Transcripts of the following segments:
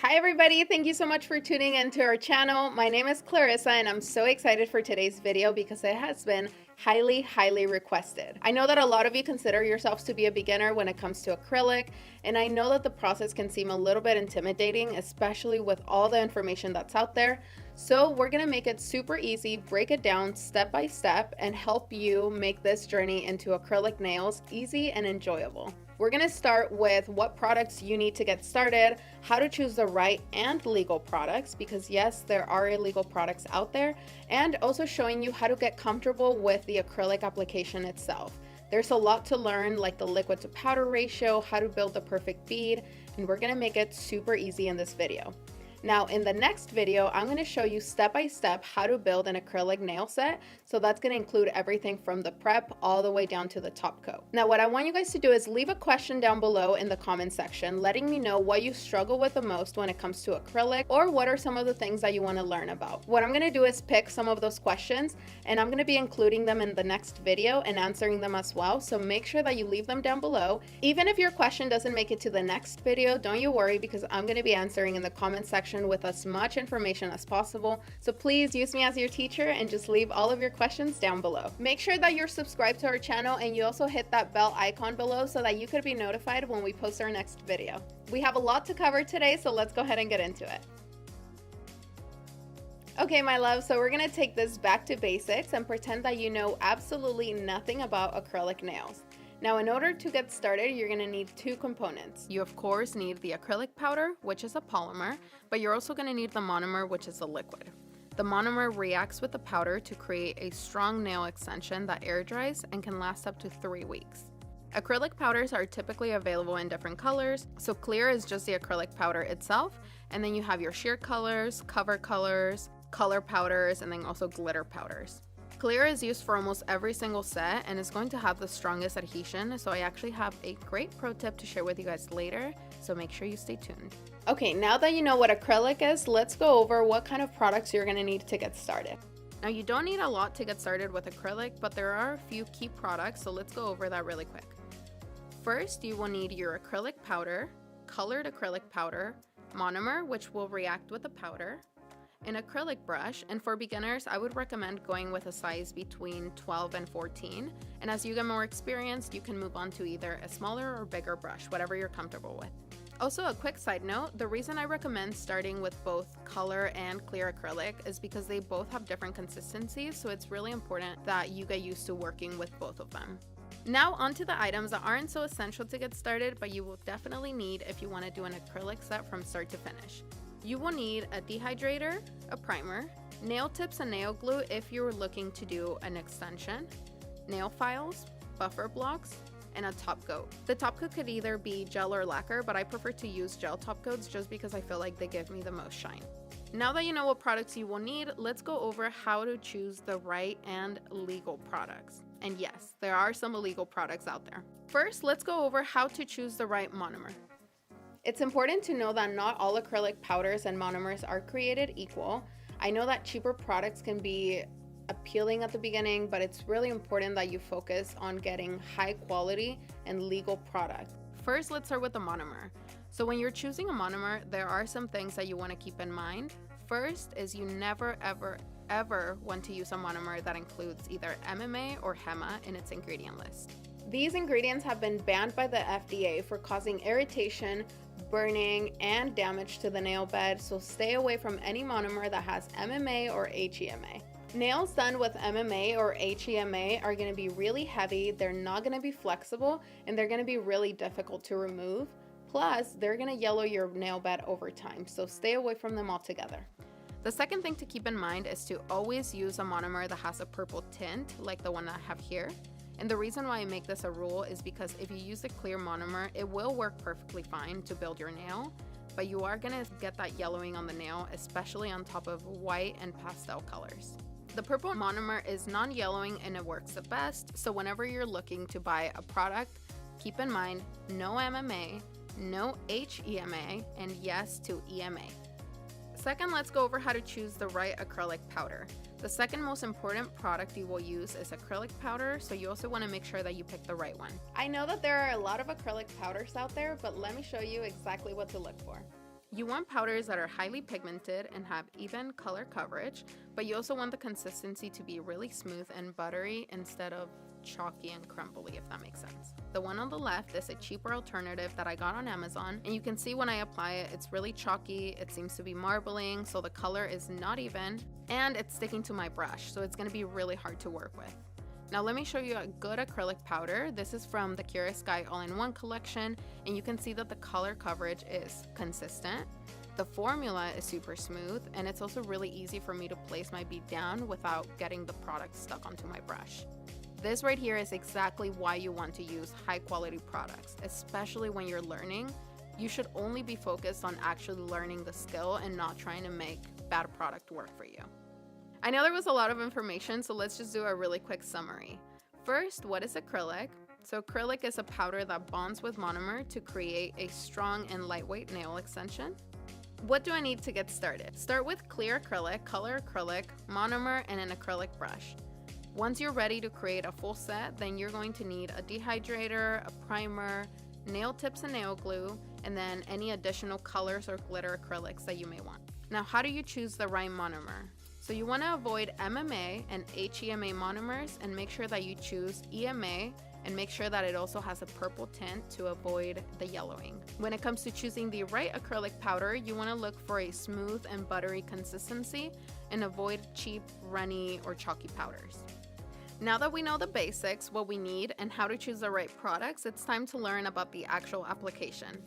Hi everybody, thank you so much for tuning into our channel. My name is Clarissa and I'm so excited for today's video because it has been highly requested. I know that a lot of you consider yourselves to be a beginner when it comes to acrylic, and I know that the process can seem a little bit intimidating, especially with all the information that's out there. So we're gonna make it super easy, break it down step by step, and help you make this journey into acrylic nails easy and enjoyable. We're gonna start with what products you need to get started, how to choose the right and legal products, because yes, there are illegal products out there, and also showing you how to get comfortable with the acrylic application itself. There's a lot to learn, like the liquid to powder ratio, how to build the perfect bead, and we're gonna make it super easy in this video. Now in the next video, I'm going to show you step by step how to build an acrylic nail set. So that's going to include everything from the prep all the way down to the top coat. Now what I want you guys to do is leave a question down below in the comment section, letting me know what you struggle with the most when it comes to acrylic, or what are some of the things that you want to learn about. What I'm going to do is pick some of those questions, and I'm going to be including them in the next video and answering them as well. So make sure that you leave them down below. Even if your question doesn't make it to the next video, don't you worry, because I'm going to be answering in the comment section with as much information as possible. So please use me as your teacher and just leave all of your questions down below. Make sure that you're subscribed to our channel and you also hit that bell icon below so that you could be notified when we post our next video. We have a lot to cover today, so let's go ahead and get into it. Okay, my love, so we're gonna take this back to basics and pretend that you know absolutely nothing about acrylic nails. Now, in order to get started, you're gonna need two components. You of course need the acrylic powder, which is a polymer, but you're also gonna need the monomer, which is a liquid. The monomer reacts with the powder to create a strong nail extension that air dries and can last up to 3 weeks. Acrylic powders are typically available in different colors. So clear is just the acrylic powder itself, and then you have your sheer colors, cover colors, color powders, and then also glitter powders. Clear is used for almost every single set and is going to have the strongest adhesion, so I actually have a great pro tip to share with you guys later, so make sure you stay tuned. Okay, now that you know what acrylic is, let's go over what kind of products you're going to need to get started. Now you don't need a lot to get started with acrylic, but there are a few key products, so let's go over that really quick. First, you will need your acrylic powder, colored acrylic powder, monomer, which will react with the powder, an acrylic brush, and for beginners, I would recommend going with a size between 12 and 14, and as you get more experienced, you can move on to either a smaller or bigger brush, whatever you're comfortable with. Also, a quick side note, the reason I recommend starting with both color and clear acrylic is because they both have different consistencies, so it's really important that you get used to working with both of them. Now onto the items that aren't so essential to get started, but you will definitely need if you want to do an acrylic set from start to finish. You will need a dehydrator, a primer, nail tips and nail glue if you're looking to do an extension, nail files, buffer blocks, and a top coat. The top coat could either be gel or lacquer, but I prefer to use gel top coats just because I feel like they give me the most shine. Now that you know what products you will need, let's go over how to choose the right and legal products. And yes, there are some illegal products out there. First, let's go over how to choose the right monomer. It's important to know that not all acrylic powders and monomers are created equal. I know that cheaper products can be appealing at the beginning, but it's really important that you focus on getting high quality and legal products. First, let's start with the monomer. So when you're choosing a monomer, there are some things that you want to keep in mind. First is you never ever want to use a monomer that includes either MMA or HEMA in its ingredient list. These ingredients have been banned by the FDA for causing irritation, burning, and damage to the nail bed, so stay away from any monomer that has MMA or HEMA. Nails done with MMA or HEMA are going to be really heavy, they're not going to be flexible, and they're going to be really difficult to remove. Plus, they're going to yellow your nail bed over time, so stay away from them altogether. The second thing to keep in mind is to always use a monomer that has a purple tint, like the one I have here. And the reason why I make this a rule is because if you use a clear monomer, it will work perfectly fine to build your nail, but you are gonna get that yellowing on the nail, especially on top of white and pastel colors. The purple monomer is non-yellowing and it works the best, so whenever you're looking to buy a product, keep in mind no MMA, no HEMA, and yes to EMA. Second, let's go over how to choose the right acrylic powder. The second most important product you will use is acrylic powder, so you also want to make sure that you pick the right one. I know that there are a lot of acrylic powders out there, but let me show you exactly what to look for. You want powders that are highly pigmented and have even color coverage, but you also want the consistency to be really smooth and buttery instead of chalky and crumbly, if that makes sense. The one on the left is a cheaper alternative that I got on Amazon, and you can see when I apply it, it's really chalky, it seems to be marbling, so the color is not even, and it's sticking to my brush, so it's going to be really hard to work with. Now let me show you a good acrylic powder. This is from the Kiara Sky All-in-One collection, and you can see that the color coverage is consistent. The formula is super smooth, and it's also really easy for me to place my bead down without getting the product stuck onto my brush. This right here is exactly why you want to use high quality products, especially when you're learning. You should only be focused on actually learning the skill and not trying to make bad product work for you. I know there was a lot of information, so let's just do a really quick summary. First, what is acrylic? So acrylic is a powder that bonds with monomer to create a strong and lightweight nail extension. What do I need to get started? Start with clear acrylic, color acrylic, monomer, and an acrylic brush. Once you're ready to create a full set, then you're going to need a dehydrator, a primer, nail tips and nail glue, and then any additional colors or glitter acrylics that you may want. Now, how do you choose the right monomer? So you want to avoid MMA and HEMA monomers and make sure that you choose EMA and make sure that it also has a purple tint to avoid the yellowing. When it comes to choosing the right acrylic powder, you want to look for a smooth and buttery consistency and avoid cheap, runny, or chalky powders. Now that we know the basics, what we need, and how to choose the right products, it's time to learn about the actual application.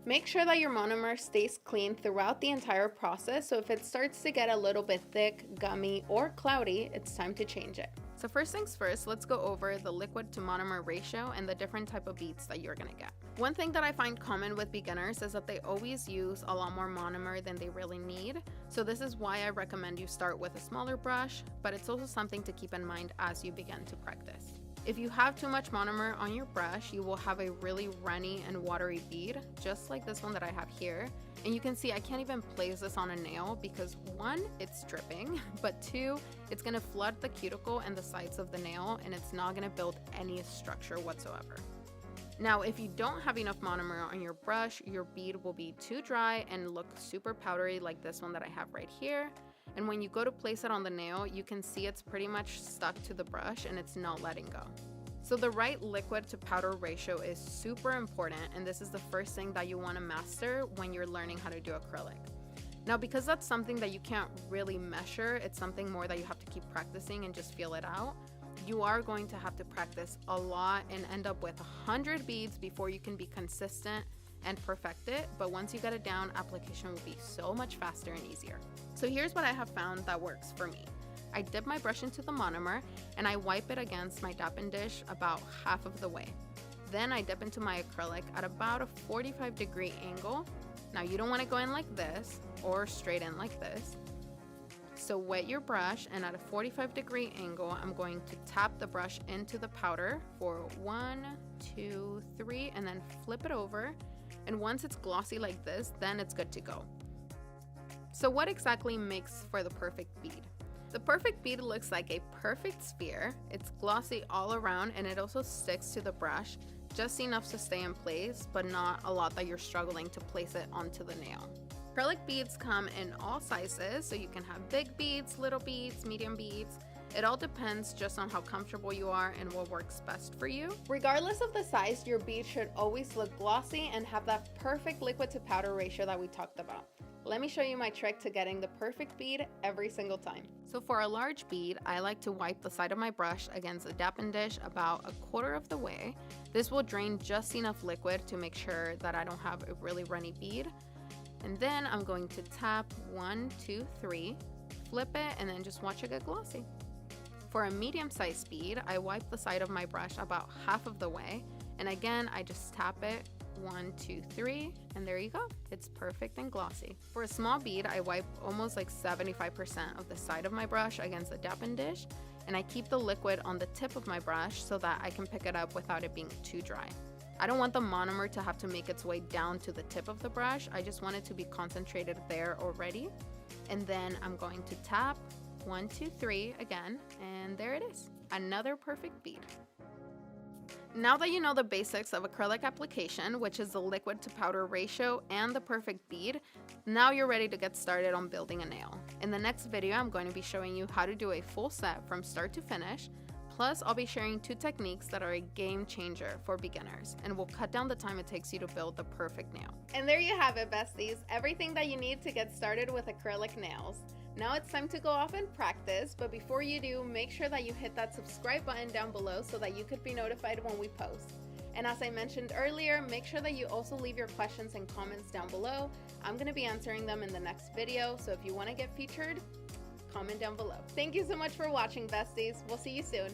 Make sure that your monomer stays clean throughout the entire process, so if it starts to get a little bit thick, gummy, or cloudy, it's time to change it. So first things first, let's go over the liquid to monomer ratio and the different type of beads that you're gonna get. One thing that I find common with beginners is that they always use a lot more monomer than they really need. So this is why I recommend you start with a smaller brush, but it's also something to keep in mind as you begin to practice. If you have too much monomer on your brush, you will have a really runny and watery bead, just like this one that I have here. And you can see I can't even place this on a nail because one, it's dripping, but two, it's gonna flood the cuticle and the sides of the nail and it's not gonna build any structure whatsoever. Now, if you don't have enough monomer on your brush, your bead will be too dry and look super powdery like this one that I have right here. And when you go to place it on the nail, you can see it's pretty much stuck to the brush and it's not letting go. So the right liquid to powder ratio is super important, and this is the first thing that you want to master when you're learning how to do acrylic. Now, because that's something that you can't really measure, it's something more that you have to keep practicing and just feel it out. You are going to have to practice a lot and end up with 100 beads before you can be consistent and perfect it, but once you get it down, application will be so much faster and easier. So here's what I have found that works for me. I dip my brush into the monomer and I wipe it against my dappen dish about half of the way. Then I dip into my acrylic at about a 45-degree angle. Now you don't want to go in like this or straight in like this. So wet your brush, and at a 45-degree angle, I'm going to tap the brush into the powder for 1, 2, 3, and then flip it over. And once it's glossy like this, then it's good to go. So what exactly makes for the perfect bead? The perfect bead looks like a perfect sphere. It's glossy all around and it also sticks to the brush, just enough to stay in place, but not a lot that you're struggling to place it onto the nail. Acrylic beads come in all sizes, so you can have big beads, little beads, medium beads. It all depends just on how comfortable you are and what works best for you. Regardless of the size, your bead should always look glossy and have that perfect liquid to powder ratio that we talked about. Let me show you my trick to getting the perfect bead every single time. So for a large bead, I like to wipe the side of my brush against the dappen dish about a quarter of the way. This will drain just enough liquid to make sure that I don't have a really runny bead. And then I'm going to tap 1, 2, 3, flip it, and then just watch it get glossy. For a medium-sized bead, I wipe the side of my brush about half of the way, and again, I just tap it 1, 2, 3, and there you go. It's perfect and glossy. For a small bead, I wipe almost like 75% of the side of my brush against the dappen dish, and I keep the liquid on the tip of my brush so that I can pick it up without it being too dry. I don't want the monomer to have to make its way down to the tip of the brush. I just want it to be concentrated there already. And then I'm going to tap 1, 2, 3 again, and there it is. Another perfect bead. Now that you know the basics of acrylic application, which is the liquid to powder ratio and the perfect bead, now you're ready to get started on building a nail. In the next video, I'm going to be showing you how to do a full set from start to finish. Plus, I'll be sharing 2 techniques that are a game changer for beginners and will cut down the time it takes you to build the perfect nail. And there you have it, besties, everything that you need to get started with acrylic nails. Now it's time to go off and practice, but before you do, make sure that you hit that subscribe button down below so that you could be notified when we post. And as I mentioned earlier, make sure that you also leave your questions and comments down below. I'm going to be answering them in the next video, so if you want to get featured, comment down below. Thank you so much for watching, besties. We'll see you soon.